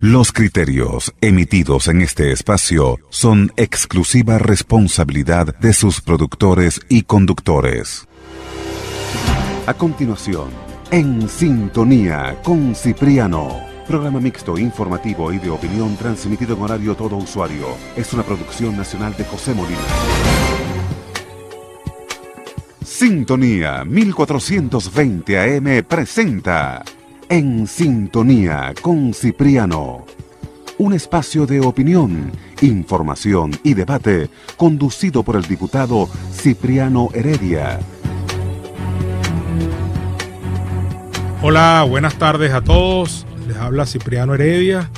Los criterios emitidos en este espacio son exclusiva responsabilidad de sus productores y conductores. A continuación, En Sintonía con Cipriano, programa mixto, informativo y de opinión transmitido en horario todo usuario. Es una producción nacional de José Molina. Sintonía 1420 AM presenta En Sintonía con Cipriano, un espacio de opinión, información y debate conducido por el diputado Cipriano Heredia. Hola, buenas tardes a todos. Les habla Cipriano Heredia.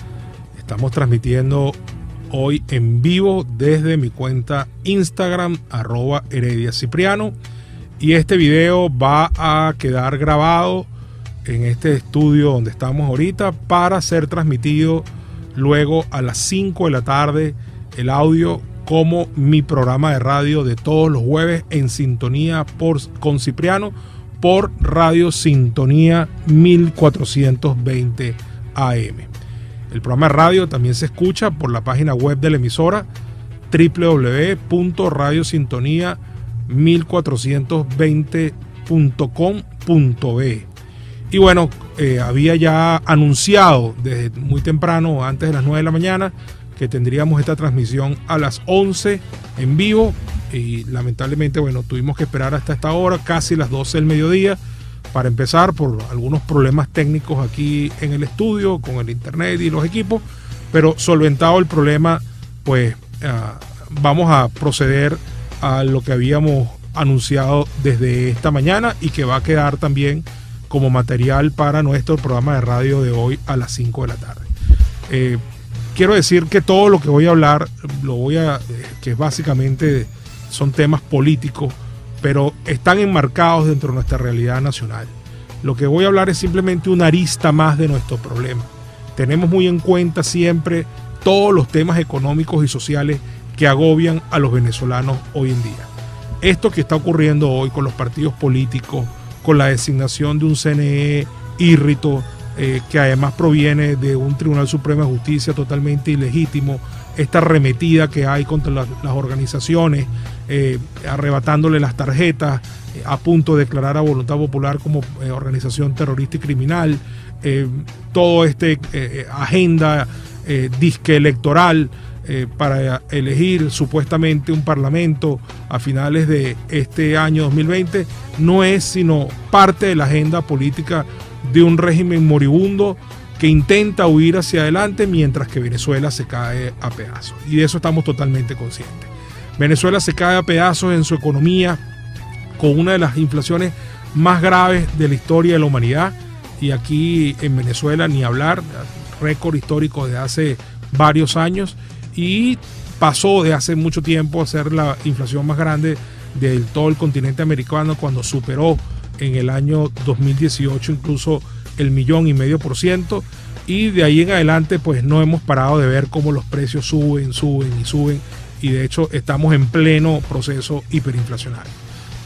Estamos transmitiendo hoy en vivo desde mi cuenta Instagram, @HerediaCipriano. Y este video va a quedar grabado en este estudio donde estamos ahorita para ser transmitido luego a las 5 de la tarde, el audio como mi programa de radio de todos los jueves En Sintonía con Cipriano por Radio Sintonía 1420 AM. El programa de radio también se escucha por la página web de la emisora www.radiosintonía1420.com.be. Y bueno, había ya anunciado desde muy temprano, antes de las 9 de la mañana, que tendríamos esta transmisión a las 11 en vivo. Y lamentablemente, bueno, tuvimos que esperar hasta esta hora, casi las 12 del mediodía, para empezar por algunos problemas técnicos aquí en el estudio, con el internet y los equipos. Pero solventado el problema, pues vamos a proceder a lo que habíamos anunciado desde esta mañana y que va a quedar también como material para nuestro programa de radio de hoy a las 5 de la tarde. Quiero decir que todo lo que voy a hablar, que básicamente son temas políticos, pero están enmarcados dentro de nuestra realidad nacional. Lo que voy a hablar es simplemente una arista más de nuestro problema. Tenemos muy en cuenta siempre todos los temas económicos y sociales que agobian a los venezolanos hoy en día. Esto que está ocurriendo hoy con los partidos políticos, con la designación de un CNE írrito, que además proviene de un Tribunal Supremo de Justicia totalmente ilegítimo, esta arremetida que hay contra las organizaciones, arrebatándole las tarjetas, a punto de declarar a Voluntad Popular como organización terrorista y criminal, todo agenda disque electoral para elegir supuestamente un parlamento a finales de este año 2020, no es sino parte de la agenda política de un régimen moribundo que intenta huir hacia adelante mientras que Venezuela se cae a pedazos. Y de eso estamos totalmente conscientes. Venezuela se cae a pedazos en su economía, con una de las inflaciones más graves de la historia de la humanidad. Y aquí en Venezuela ni hablar, récord histórico de hace varios años. Y pasó de hace mucho tiempo a ser la inflación más grande de todo el continente americano, cuando superó en el año 2018 incluso el 1,5%, y de ahí en adelante pues no hemos parado de ver cómo los precios suben, y de hecho estamos en pleno proceso hiperinflacionario.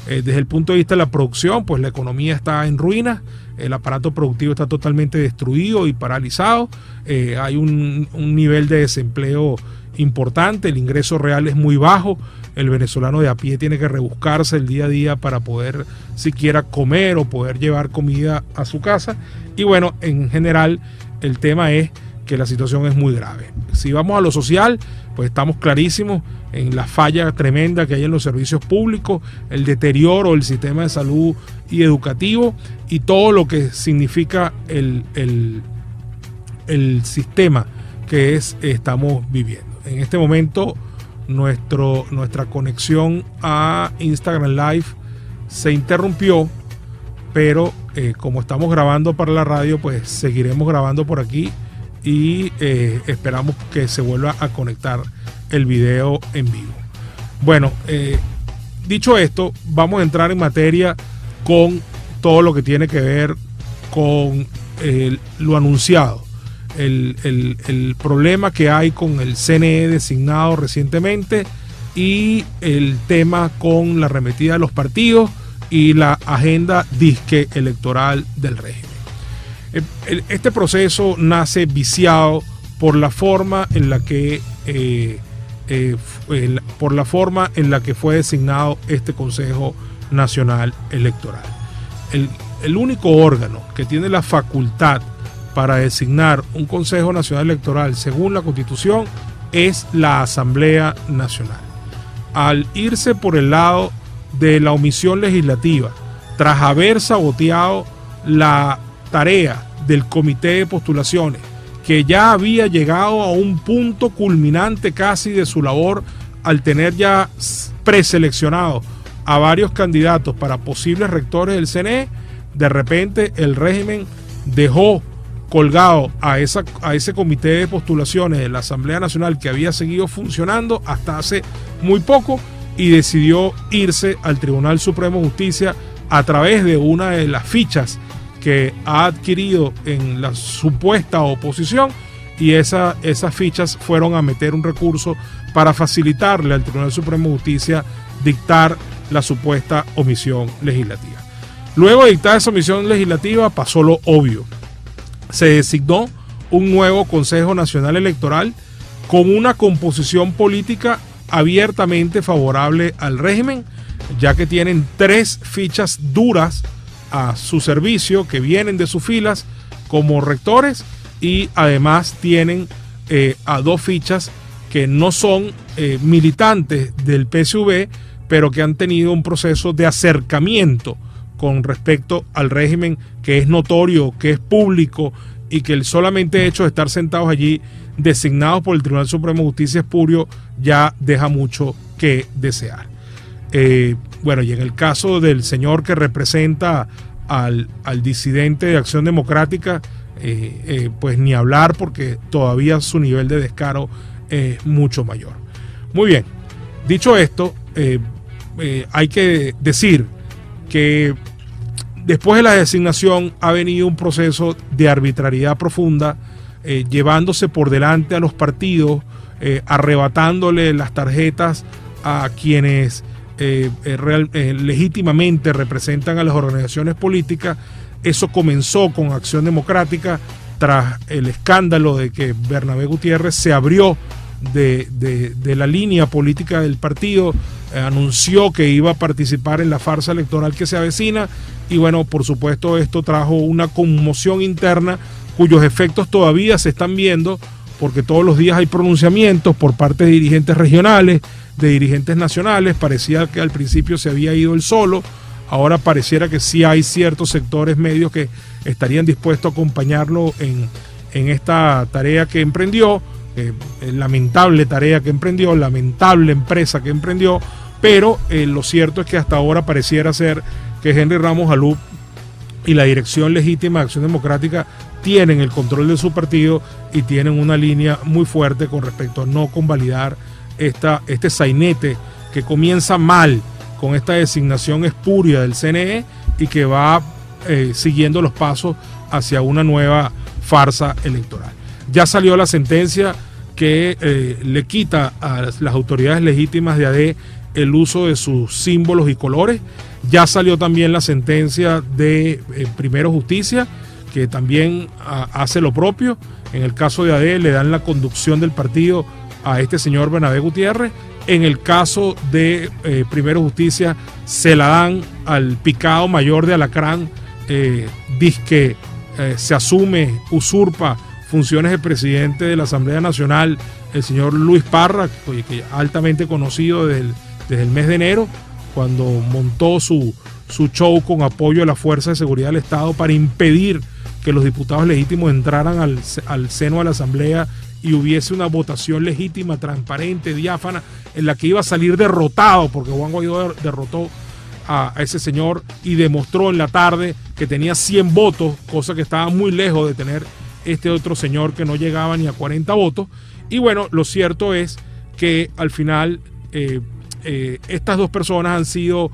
Desde el punto de vista de la producción, pues la economía está en ruinas, el aparato productivo está totalmente destruido y paralizado, hay un nivel de desempleo importante, el ingreso real es muy bajo, el venezolano de a pie tiene que rebuscarse el día a día para poder siquiera comer o poder llevar comida a su casa. Y bueno, en general el tema es que la situación es muy grave. Si vamos a lo social, pues estamos clarísimos en la falla tremenda que hay en los servicios públicos, el deterioro del sistema de salud y educativo y todo lo que significa el sistema que estamos viviendo. En este momento nuestra conexión a Instagram Live se interrumpió, pero como estamos grabando para la radio, pues seguiremos grabando por aquí y esperamos que se vuelva a conectar el video en vivo. Bueno, dicho esto, vamos a entrar en materia con todo lo que tiene que ver con lo anunciado. El problema que hay con el CNE designado recientemente y el tema con la arremetida de los partidos y la agenda disque electoral del régimen. Este proceso nace viciado por la forma en la que fue designado este Consejo Nacional Electoral. El único órgano que tiene la facultad para designar un Consejo Nacional Electoral según la Constitución es la Asamblea Nacional. Al irse por el lado de la omisión legislativa, tras haber saboteado la tarea del Comité de Postulaciones, que ya había llegado a un punto culminante casi de su labor al tener ya preseleccionado a varios candidatos para posibles rectores del CNE, de repente el régimen dejó colgado a ese Comité de Postulaciones de la Asamblea Nacional, que había seguido funcionando hasta hace muy poco, y decidió irse al Tribunal Supremo de Justicia a través de una de las fichas que ha adquirido en la supuesta oposición, y esas fichas fueron a meter un recurso para facilitarle al Tribunal Supremo de Justicia dictar la supuesta omisión legislativa. Luego de dictar esa omisión legislativa pasó lo obvio. Se designó un nuevo Consejo Nacional Electoral con una composición política abiertamente favorable al régimen, ya que tienen 3 fichas duras a su servicio que vienen de sus filas como rectores, y además tienen a 2 fichas que no son militantes del PSV, pero que han tenido un proceso de acercamiento con respecto al régimen, que es notorio, que es público, y que el solamente hecho de estar sentados allí designados por el Tribunal Supremo de Justicia espurio ya deja mucho que desear. Bueno, y en el caso del señor que representa al disidente de Acción Democrática, pues ni hablar, porque todavía su nivel de descaro es mucho mayor. Muy bien, dicho esto, hay que decir que después de la designación ha venido un proceso de arbitrariedad profunda, llevándose por delante a los partidos, arrebatándole las tarjetas a quienes legítimamente representan a las organizaciones políticas. Eso comenzó con Acción Democrática tras el escándalo de que Bernabé Gutiérrez se abrió de la línea política del partido, anunció que iba a participar en la farsa electoral que se avecina, y bueno, por supuesto esto trajo una conmoción interna cuyos efectos todavía se están viendo, porque todos los días hay pronunciamientos por parte de dirigentes regionales, de dirigentes nacionales. Parecía que al principio se había ido él solo, ahora pareciera que sí hay ciertos sectores medios que estarían dispuestos a acompañarlo en esta tarea que emprendió, lamentable tarea que emprendió, lamentable empresa que emprendió, pero lo cierto es que hasta ahora pareciera ser que Henry Ramos Alup y la dirección legítima de Acción Democrática tienen el control de su partido y tienen una línea muy fuerte con respecto a no convalidar este sainete que comienza mal con esta designación espuria del CNE y que va siguiendo los pasos hacia una nueva farsa electoral. Ya salió la sentencia que le quita a las autoridades legítimas de AD el uso de sus símbolos y colores. Ya salió también la sentencia de Primero Justicia, que también hace lo propio. En el caso de AD le dan la conducción del partido a este señor Bernabé Gutiérrez. En el caso de Primero Justicia se la dan al picado mayor de Alacrán, dizque se asume, usurpa funciones de presidente de la Asamblea Nacional, el señor Luis Parra, que altamente conocido desde el mes de enero, cuando montó su show con apoyo de la Fuerza de Seguridad del Estado para impedir que los diputados legítimos entraran al seno de la Asamblea y hubiese una votación legítima, transparente, diáfana, en la que iba a salir derrotado, porque Juan Guaidó derrotó a ese señor y demostró en la tarde que tenía 100 votos, cosa que estaba muy lejos de tener este otro señor que no llegaba ni a 40 votos. Y bueno, lo cierto es que al final estas dos personas han sido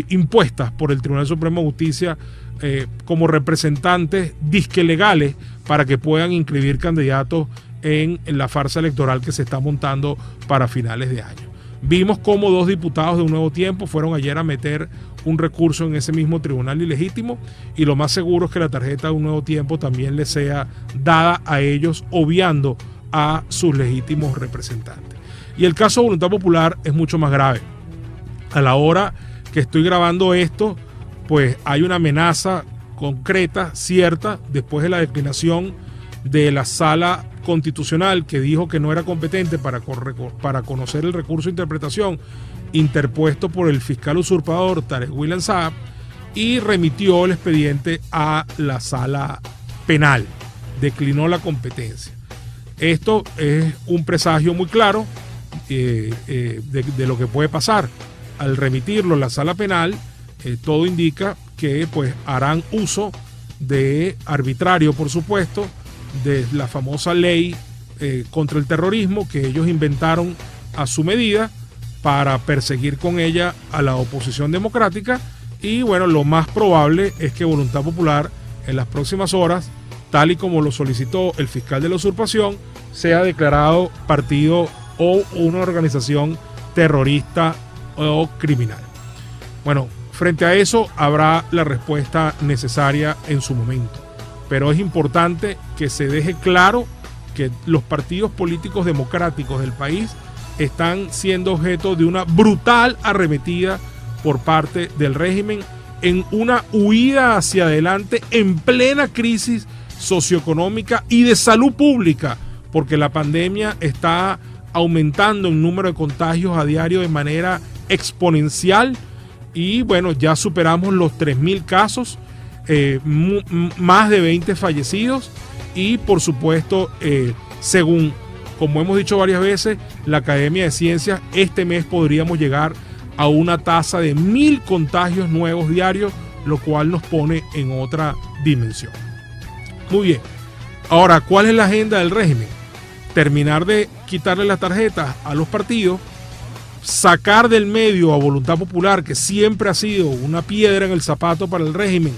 impuestas por el Tribunal Supremo de Justicia como representantes disque legales para que puedan inscribir candidatos en la farsa electoral que se está montando para finales de año. Vimos cómo 2 diputados de Un Nuevo Tiempo fueron ayer a meter un recurso en ese mismo tribunal ilegítimo, y lo más seguro es que la tarjeta de Un Nuevo Tiempo también les sea dada a ellos, obviando a sus legítimos representantes. Y el caso de Voluntad Popular es mucho más grave. A la hora que estoy grabando esto, pues hay una amenaza concreta, cierta, después de la declinación de la Sala Constitucional, que dijo que no era competente para conocer el recurso de interpretación interpuesto por el fiscal usurpador Tarek William Saab, y remitió el expediente a la Sala Penal. Declinó la competencia. Esto es un presagio muy claro de lo que puede pasar. Al remitirlo a la Sala Penal, todo indica que pues harán uso de arbitrario, por supuesto, de la famosa ley contra el terrorismo que ellos inventaron a su medida para perseguir con ella a la oposición democrática. Y bueno, lo más probable es que Voluntad Popular en las próximas horas, tal y como lo solicitó el fiscal de la usurpación, sea declarado partido o una organización terrorista o criminal. Bueno, frente a eso habrá la respuesta necesaria en su momento, pero es importante que se deje claro que los partidos políticos democráticos del país están siendo objeto de una brutal arremetida por parte del régimen en una huida hacia adelante en plena crisis socioeconómica y de salud pública, porque la pandemia está aumentando en número de contagios a diario de manera exponencial y bueno, ya superamos los 3.000 casos, más de 20 fallecidos y por supuesto, según como hemos dicho varias veces, la Academia de Ciencias, este mes podríamos llegar a una tasa de 1.000 contagios nuevos diarios, lo cual nos pone en otra dimensión. Muy bien. Ahora, ¿cuál es la agenda del régimen? Terminar de quitarle las tarjetas a los partidos, sacar del medio a Voluntad Popular, que siempre ha sido una piedra en el zapato para el régimen,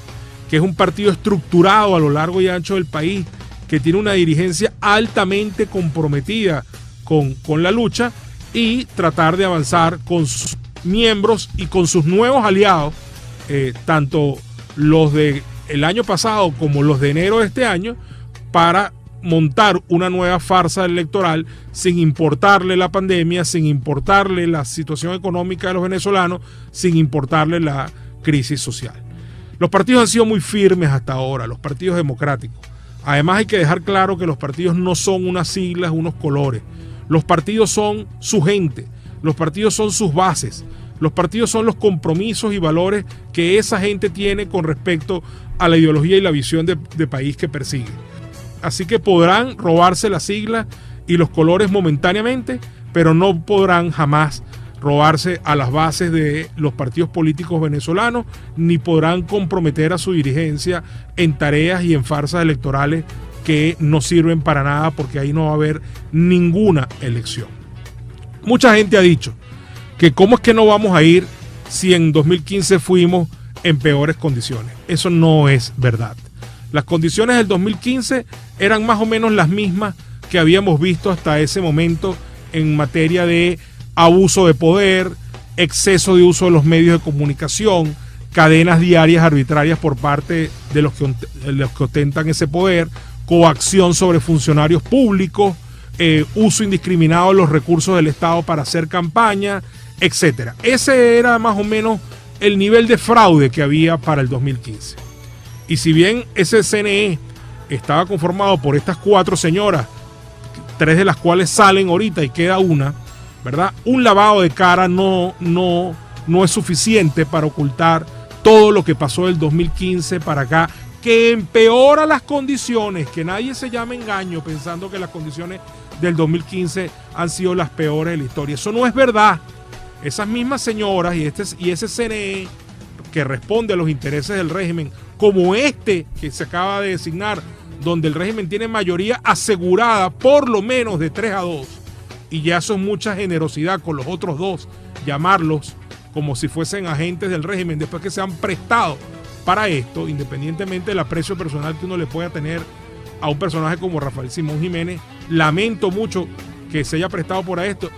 que es un partido estructurado a lo largo y ancho del país, que tiene una dirigencia altamente comprometida con la lucha, y tratar de avanzar con sus miembros y con sus nuevos aliados, tanto los del año pasado como los de enero de este año, para montar una nueva farsa electoral sin importarle la pandemia, sin importarle la situación económica de los venezolanos, sin importarle la crisis social. Los partidos han sido muy firmes hasta ahora, los partidos democráticos. Además hay que dejar claro que los partidos no son unas siglas, unos colores. Los partidos son su gente, los partidos son sus bases, los partidos son los compromisos y valores que esa gente tiene con respecto a la ideología y la visión de país que persigue. Así que podrán robarse las siglas y los colores momentáneamente, pero no podrán jamás robarse a las bases de los partidos políticos venezolanos, ni podrán comprometer a su dirigencia en tareas y en farsas electorales que no sirven para nada, porque ahí no va a haber ninguna elección. Mucha gente ha dicho que cómo es que no vamos a ir si en 2015 fuimos en peores condiciones. Eso no es verdad. Las condiciones del 2015 eran más o menos las mismas que habíamos visto hasta ese momento en materia de abuso de poder, exceso de uso de los medios de comunicación, cadenas diarias arbitrarias por parte de los que ostentan ese poder, coacción sobre funcionarios públicos, uso indiscriminado de los recursos del Estado para hacer campaña, etc. Ese era más o menos el nivel de fraude que había para el 2015. Y si bien ese CNE estaba conformado por estas 4 señoras, 3 de las cuales salen ahorita y queda una, ¿verdad? Un lavado de cara no es suficiente para ocultar todo lo que pasó del 2015 para acá, que empeora las condiciones, que nadie se llame engaño pensando que las condiciones del 2015 han sido las peores de la historia. Eso no es verdad. Esas mismas señoras y ese CNE que responde a los intereses del régimen, como este que se acaba de designar, donde el régimen tiene mayoría asegurada por lo menos de 3-2, y ya son mucha generosidad con los otros 2, llamarlos como si fuesen agentes del régimen después que se han prestado para esto, independientemente del aprecio personal que uno le pueda tener a un personaje como Rafael Simón Jiménez. Lamento mucho que se haya prestado para esto.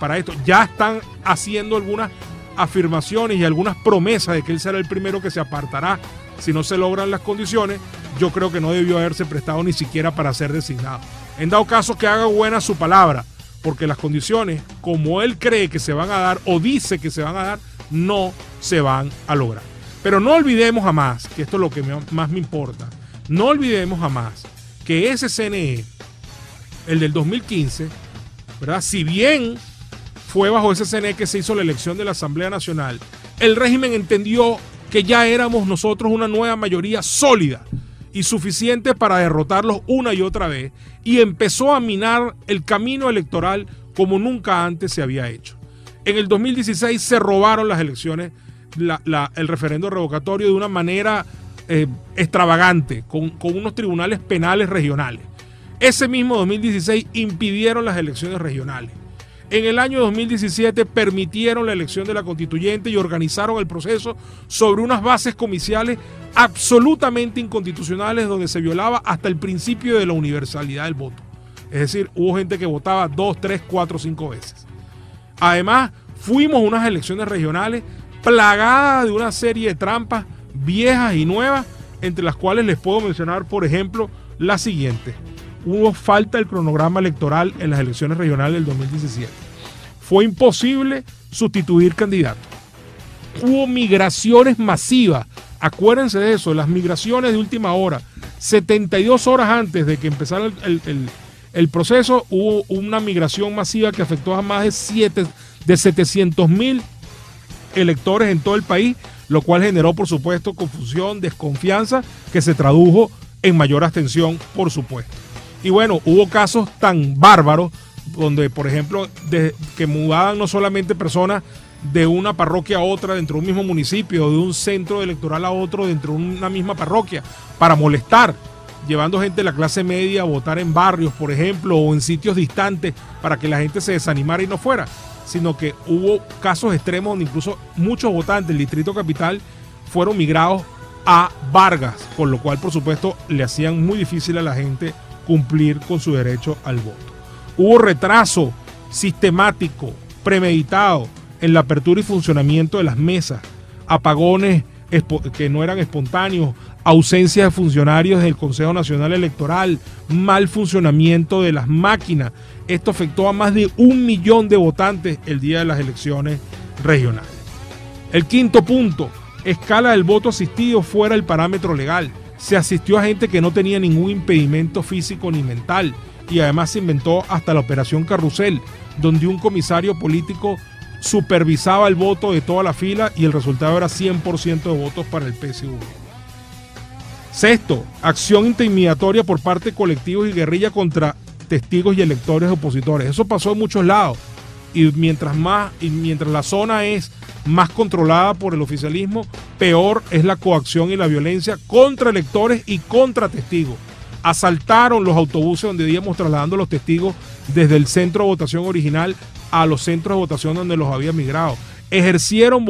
Ya están haciendo algunas afirmaciones y algunas promesas de que él será el primero que se apartará si no se logran las condiciones. Yo creo que no debió haberse prestado ni siquiera para ser designado. En dado caso que haga buena su palabra, porque las condiciones, como él cree que se van a dar o dice que se van a dar, no se van a lograr. Pero no olvidemos jamás, que esto es lo que más me importa, no olvidemos jamás que ese CNE, el del 2015, ¿verdad? Si bien fue bajo ese CNE que se hizo la elección de la Asamblea Nacional, el régimen entendió que ya éramos nosotros una nueva mayoría sólida y suficiente para derrotarlos una y otra vez, y empezó a minar el camino electoral como nunca antes se había hecho. En el 2016 se robaron las elecciones, el referendo revocatorio de una manera extravagante, con unos tribunales penales regionales. Ese mismo 2016 impidieron las elecciones regionales. En el año 2017 permitieron la elección de la constituyente y organizaron el proceso sobre unas bases comiciales absolutamente inconstitucionales, donde se violaba hasta el principio de la universalidad del voto. Es decir, hubo gente que votaba 2, 3, 4, 5 veces. Además, fuimos a unas elecciones regionales plagadas de una serie de trampas viejas y nuevas, entre las cuales les puedo mencionar, por ejemplo, la siguiente. Hubo falta del cronograma electoral en las elecciones regionales del 2017. Fue imposible sustituir candidatos. Hubo migraciones masivas. Acuérdense de eso, las migraciones de última hora. 72 horas antes de que empezara el proceso, hubo una migración masiva que afectó a más de 700,000 electores en todo el país, lo cual generó, por supuesto, confusión, desconfianza, que se tradujo en mayor abstención, por supuesto. Y bueno, hubo casos tan bárbaros donde, por ejemplo, que mudaban no solamente personas de una parroquia a otra dentro de un mismo municipio, de un centro electoral a otro dentro de una misma parroquia, para molestar, llevando gente de la clase media a votar en barrios, por ejemplo, o en sitios distantes para que la gente se desanimara y no fuera, sino que hubo casos extremos donde incluso muchos votantes del Distrito Capital fueron migrados a Vargas, con lo cual, por supuesto, le hacían muy difícil a la gente cumplir con su derecho al voto. Hubo retraso sistemático, premeditado, en la apertura y funcionamiento de las mesas, apagones que no eran espontáneos, ausencia de funcionarios del Consejo Nacional Electoral, mal funcionamiento de las máquinas. Esto afectó a más de 1 millón de votantes el día de las elecciones regionales. El quinto punto, escala del voto asistido fuera del parámetro legal. Se asistió a gente que no tenía ningún impedimento físico ni mental, y además se inventó hasta la operación Carrusel, donde un comisario político supervisaba el voto de toda la fila y el resultado era 100% de votos para el PSV. Sexto, acción intimidatoria por parte de colectivos y guerrilla contra testigos y electores opositores. Eso pasó en muchos lados, y mientras la zona es más controlada por el oficialismo, peor es la coacción y la violencia contra electores y contra testigos. Asaltaron los autobuses donde íbamos trasladando los testigos desde el centro de votación original a los centros de votación donde los había migrado. Ejercieron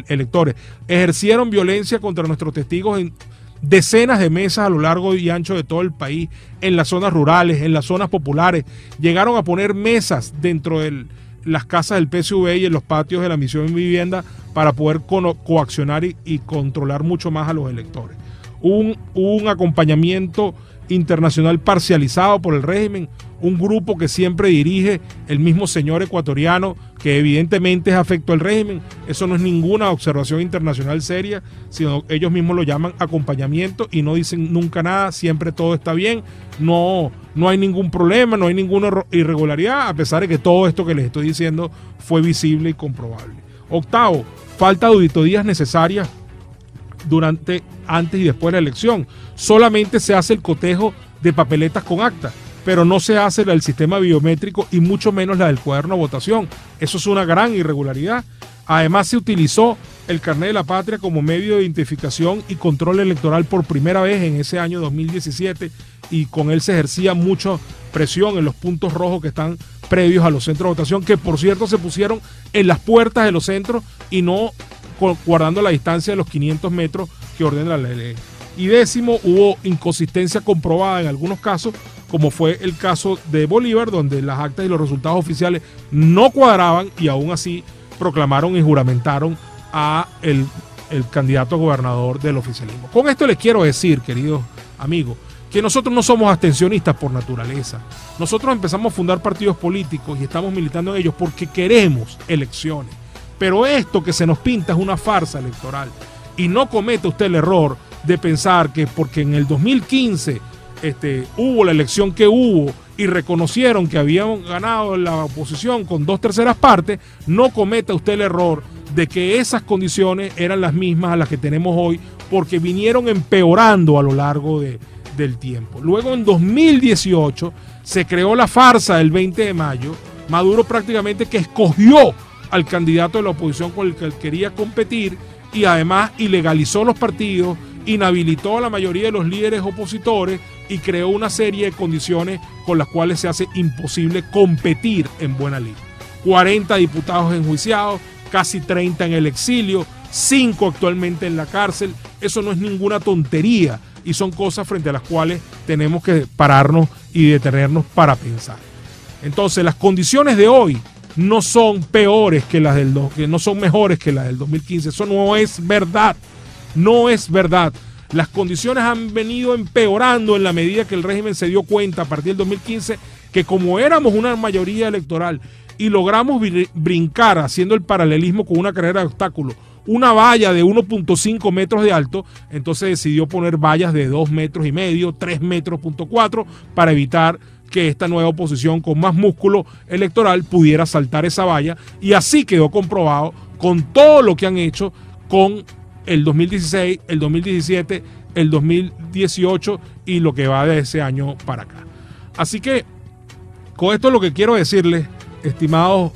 electores, ejercieron violencia contra nuestros testigos en decenas de mesas a lo largo y ancho de todo el país, en las zonas rurales, en las zonas populares. Llegaron a poner mesas dentro de las casas del PSV y en los patios de la Misión de Vivienda para poder coaccionar y controlar mucho más a los electores. Hubo un acompañamiento internacional parcializado por el régimen, un grupo que siempre dirige el mismo señor ecuatoriano, que evidentemente es afecto al régimen. Eso no es ninguna observación internacional seria, sino ellos mismos lo llaman acompañamiento y no dicen nunca nada, siempre todo está bien, no hay ningún problema, no hay ninguna irregularidad, a pesar de que todo esto que les estoy diciendo fue visible y comprobable. Octavo, falta de auditorías necesarias durante, antes y después de la elección. Solamente se hace el cotejo de papeletas con acta, pero no se hace la del sistema biométrico y mucho menos la del cuaderno de votación. Eso es una gran irregularidad. Además, se utilizó el carnet de la patria como medio de identificación y control electoral por primera vez en ese año 2017, y con él se ejercía mucha presión en los puntos rojos que están previos a los centros de votación, que por cierto se pusieron en las puertas de los centros y no guardando la distancia de los 500 metros que ordena la ley. Y décimo, hubo inconsistencia comprobada en algunos casos, como fue el caso de Bolívar, donde las actas y los resultados oficiales no cuadraban y aún así proclamaron y juramentaron a el candidato a gobernador del oficialismo. Con esto les quiero decir, queridos amigos, que nosotros no somos abstencionistas por naturaleza. Nosotros empezamos a fundar partidos políticos y estamos militando en ellos porque queremos elecciones. Pero esto que se nos pinta es una farsa electoral. Y no cometa usted el error de pensar que porque en el 2015 hubo la elección que hubo y reconocieron que habían ganado la oposición con 2/3 partes, no cometa usted el error de que esas condiciones eran las mismas a las que tenemos hoy, porque vinieron empeorando a lo largo del tiempo. Luego en 2018 se creó la farsa del 20 de mayo, Maduro prácticamente que escogió al candidato de la oposición con el que él quería competir y además ilegalizó los partidos, inhabilitó a la mayoría de los líderes opositores y creó una serie de condiciones con las cuales se hace imposible competir en buena lid. 40 diputados enjuiciados, casi 30 en el exilio, 5 actualmente en la cárcel. Eso no es ninguna tontería y son cosas frente a las cuales tenemos que pararnos y detenernos para pensar. Entonces, las condiciones de hoy no son peores que las que no son mejores que las del 2015. Eso no es verdad. No es verdad. Las condiciones han venido empeorando en la medida que el régimen se dio cuenta a partir del 2015 que como éramos una mayoría electoral y logramos brincar haciendo el paralelismo con una carrera de obstáculos, una valla de 1.5 metros de alto, entonces decidió poner vallas de 2,5 metros, 3,4 metros para evitar que esta nueva oposición con más músculo electoral pudiera saltar esa valla, y así quedó comprobado con todo lo que han hecho con el 2016, el 2017, el 2018 y lo que va de ese año para acá. Así que con esto lo que quiero decirles, estimados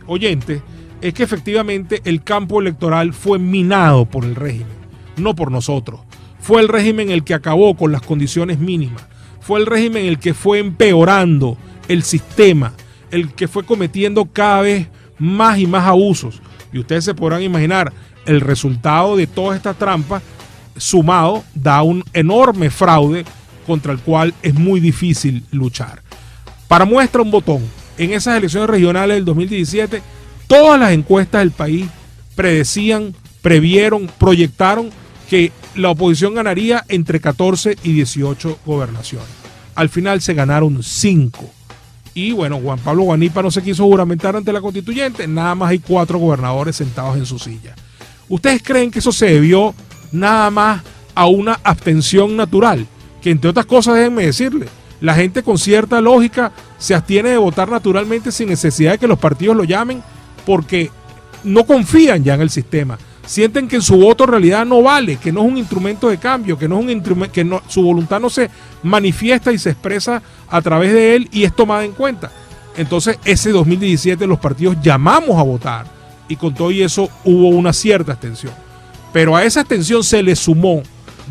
oyentes, es que efectivamente el campo electoral fue minado por el régimen, no por nosotros. Fue el régimen el que acabó con las condiciones mínimas. Fue el régimen el que fue empeorando el sistema, el que fue cometiendo cada vez más y más abusos. Y ustedes se podrán imaginar, el resultado de todas estas trampas sumado da un enorme fraude contra el cual es muy difícil luchar. Para muestra un botón, en esas elecciones regionales del 2017, todas las encuestas del país predecían, previeron, proyectaron que la oposición ganaría entre 14 y 18 gobernaciones. Al final se ganaron 5. Y bueno, Juan Pablo Guanipa no se quiso juramentar ante la constituyente, nada más hay 4 gobernadores sentados en su silla. ¿Ustedes creen que eso se debió nada más a una abstención natural? Que entre otras cosas, déjenme decirle, la gente con cierta lógica se abstiene de votar naturalmente sin necesidad de que los partidos lo llamen, porque no confían ya en el sistema. Sienten que su voto en realidad no vale, que no es un instrumento de cambio, que no es un instrumento, que no, su voluntad no se manifiesta y se expresa a través de él y es tomada en cuenta. Entonces, ese 2017 los partidos llamamos a votar y con todo y eso hubo una cierta abstención. Pero a esa abstención se le sumó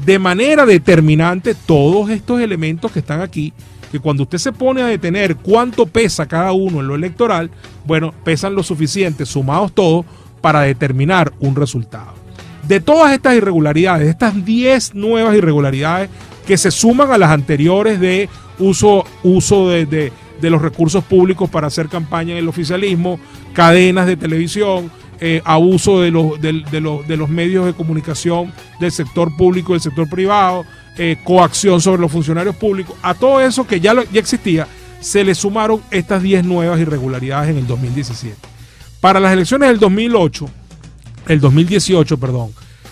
de manera determinante todos estos elementos que están aquí, que cuando usted se pone a detener cuánto pesa cada uno en lo electoral, bueno, pesan lo suficiente, sumados todos, para determinar un resultado. De todas estas irregularidades, estas 10 nuevas irregularidades que se suman a las anteriores de uso de los recursos públicos para hacer campaña en el oficialismo, cadenas de televisión, abuso de los medios de comunicación del sector público y del sector privado, coacción sobre los funcionarios públicos, a todo eso que ya existía, se le sumaron estas 10 nuevas irregularidades en el 2017. Para las elecciones del 2018,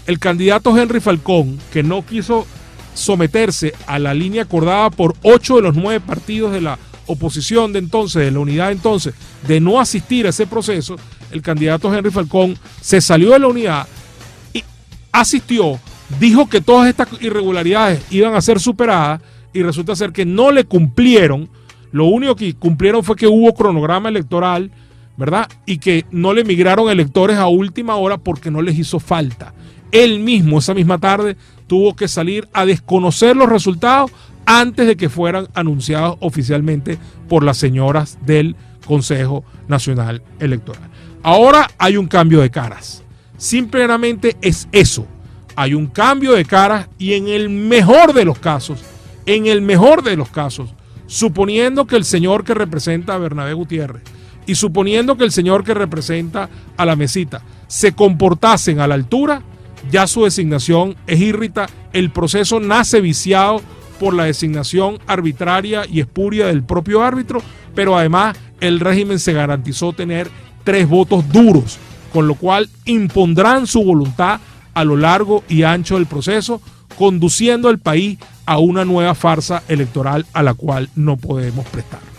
el candidato Henry Falcón, que no quiso someterse a la línea acordada por 8 de los 9 partidos de la oposición de entonces, de la unidad de entonces, de no asistir a ese proceso, el candidato Henry Falcón se salió de la unidad y asistió, dijo que todas estas irregularidades iban a ser superadas y resulta ser que no le cumplieron. Lo único que cumplieron fue que hubo cronograma electoral, ¿verdad? Y que no le migraron electores a última hora porque no les hizo falta. Él mismo, esa misma tarde, tuvo que salir a desconocer los resultados antes de que fueran anunciados oficialmente por las señoras del Consejo Nacional Electoral. Ahora hay un cambio de caras. Simplemente es eso. Hay un cambio de caras y en el mejor de los casos, suponiendo que el señor que representa a Bernabé Gutiérrez y suponiendo que el señor que representa a la mesita se comportasen a la altura, ya su designación es el proceso nace viciado por la designación arbitraria y espuria del propio árbitro, pero además el régimen se garantizó tener 3 votos duros, con lo cual impondrán su voluntad a lo largo y ancho del proceso, conduciendo al país a una nueva farsa electoral a la cual no podemos prestarnos.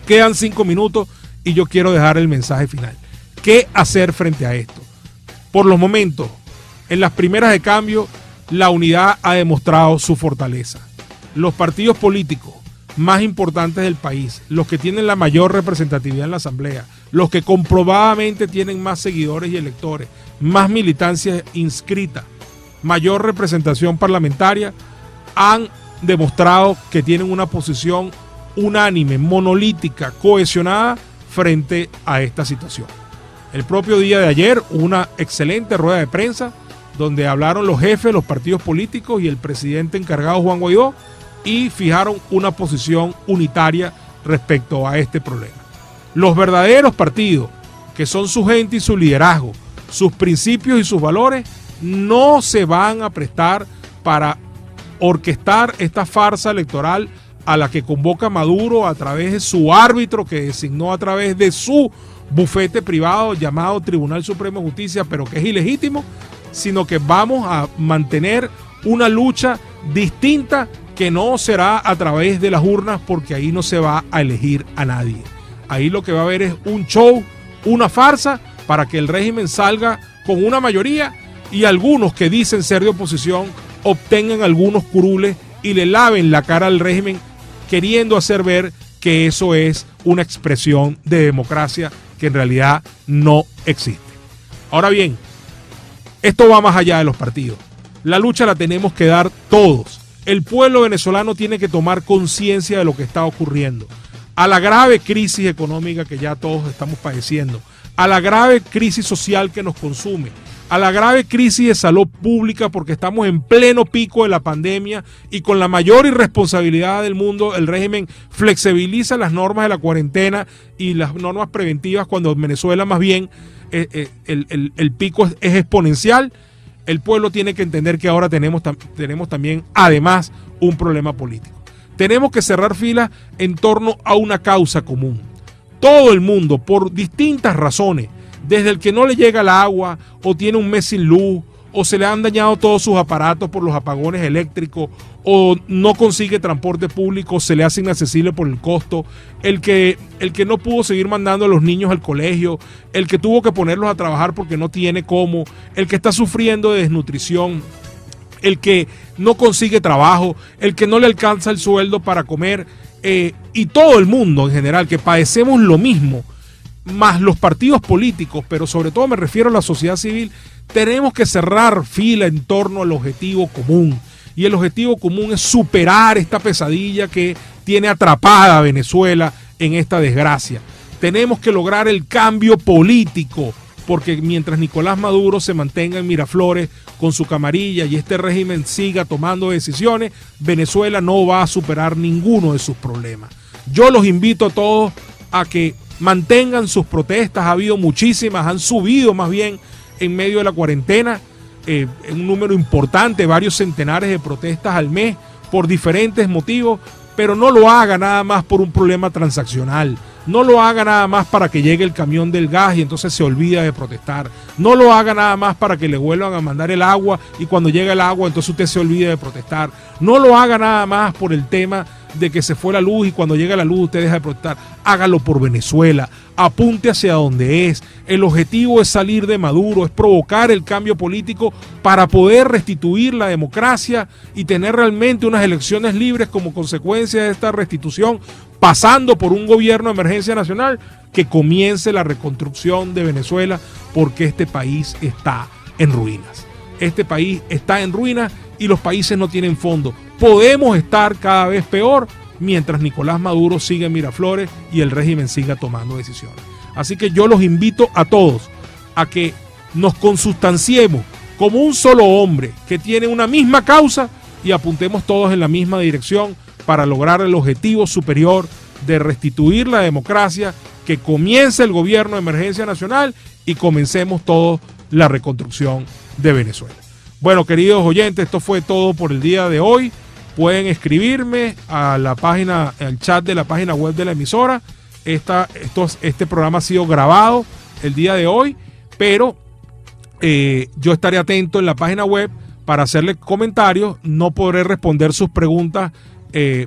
Quedan 5 minutos y yo quiero dejar el mensaje final. ¿Qué hacer frente a esto? Por los momentos, en las primeras de cambio, la unidad ha demostrado su fortaleza. Los partidos políticos más importantes del país, los que tienen la mayor representatividad en la Asamblea, los que comprobadamente tienen más seguidores y electores, más militancia inscrita, mayor representación parlamentaria, han demostrado que tienen una posición unánime, monolítica, cohesionada frente a esta situación. El propio día de ayer hubo una excelente rueda de prensa donde hablaron los jefes de los partidos políticos y el presidente encargado Juan Guaidó y fijaron una posición unitaria respecto a este problema. Los verdaderos partidos, que son su gente y su liderazgo, sus principios y sus valores, no se van a prestar para orquestar esta farsa electoral a la que convoca Maduro a través de su árbitro que designó a través de su bufete privado llamado Tribunal Supremo de Justicia, pero que es ilegítimo, sino que vamos a mantener una lucha distinta que no será a través de las urnas, porque ahí no se va a elegir a nadie. Ahí lo que va a haber es un show, una farsa, para que el régimen salga con una mayoría y algunos que dicen ser de oposición obtengan algunos curules y le laven la cara al régimen, queriendo hacer ver que eso es una expresión de democracia que en realidad no existe. Ahora bien, esto va más allá de los partidos. La lucha la tenemos que dar todos. El pueblo venezolano tiene que tomar conciencia de lo que está ocurriendo. A la grave crisis económica que ya todos estamos padeciendo, a la grave crisis social que nos consume, a la grave crisis de salud pública porque estamos en pleno pico de la pandemia y con la mayor irresponsabilidad del mundo el régimen flexibiliza las normas de la cuarentena y las normas preventivas cuando en Venezuela más bien el pico es exponencial. El pueblo tiene que entender que ahora tenemos también además un problema político. Tenemos que cerrar filas en torno a una causa común. Todo el mundo, por distintas razones, desde el que no le llega el agua o tiene un mes sin luz o se le han dañado todos sus aparatos por los apagones eléctricos o no consigue transporte público, se le hace inaccesible por el costo, el que no pudo seguir mandando a los niños al colegio, el que tuvo que ponerlos a trabajar porque no tiene cómo, el que está sufriendo de desnutrición, el que no consigue trabajo, el que no le alcanza el sueldo para comer, y todo el mundo en general que padecemos lo mismo, más los partidos políticos, pero sobre todo me refiero a la sociedad civil, tenemos que cerrar fila en torno al objetivo común. Y el objetivo común es superar esta pesadilla que tiene atrapada a Venezuela en esta desgracia. Tenemos que lograr el cambio político, porque mientras Nicolás Maduro se mantenga en Miraflores con su camarilla y este régimen siga tomando decisiones, Venezuela no va a superar ninguno de sus problemas. Yo los invito a todos a que mantengan sus protestas. Ha habido muchísimas, han subido más bien en medio de la cuarentena, un número importante, varios centenares de protestas al mes por diferentes motivos, pero no lo haga nada más por un problema transaccional, no lo haga nada más para que llegue el camión del gas y entonces se olvida de protestar, no lo haga nada más para que le vuelvan a mandar el agua y cuando llega el agua entonces usted se olvida de protestar, no lo haga nada más por el tema de que se fue la luz y cuando llega la luz usted deja de protestar. Hágalo por Venezuela, apunte hacia donde es. El objetivo es salir de Maduro, es provocar el cambio político para poder restituir la democracia y tener realmente unas elecciones libres como consecuencia de esta restitución, pasando por un gobierno de emergencia nacional que comience la reconstrucción de Venezuela, porque este país está en ruinas. Este país está en ruinas y los países no tienen fondo. Podemos estar cada vez peor mientras Nicolás Maduro sigue en Miraflores y el régimen siga tomando decisiones. Así que yo los invito a todos a que nos consustanciemos como un solo hombre que tiene una misma causa y apuntemos todos en la misma dirección para lograr el objetivo superior de restituir la democracia, que comience el gobierno de emergencia nacional y comencemos todos la reconstrucción de Venezuela. Bueno, queridos oyentes, esto fue todo por el día de hoy. Pueden escribirme a la página, al chat de la página web de la emisora. Este programa ha sido grabado el día de hoy, pero yo estaré atento en la página web para hacerle comentarios. No podré responder sus preguntas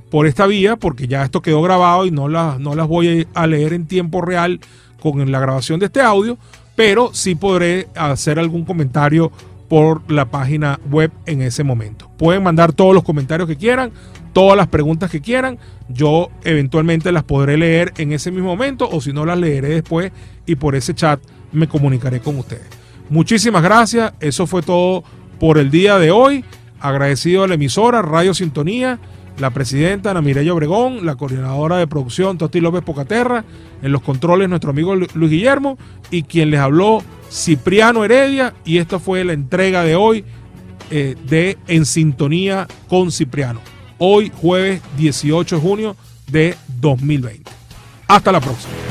por esta vía, porque ya esto quedó grabado y no las voy a leer en tiempo real con la grabación de este audio, pero sí podré hacer algún comentario por la página web en ese momento. Pueden mandar todos los comentarios que quieran, todas las preguntas que quieran. Yo eventualmente las podré leer en ese mismo momento, o si no, las leeré después y por ese chat me comunicaré con ustedes. Muchísimas gracias. Eso fue todo por el día de hoy. Agradecido a la emisora Radio Sintonía, la presidenta Ana Mireya Obregón, la coordinadora de producción Toti López Pocaterra, en los controles nuestro amigo Luis Guillermo, y quien les habló, Cipriano Heredia, y esta fue la entrega de hoy de En Sintonía con Cipriano. Hoy jueves 18 de junio de 2020. Hasta la próxima.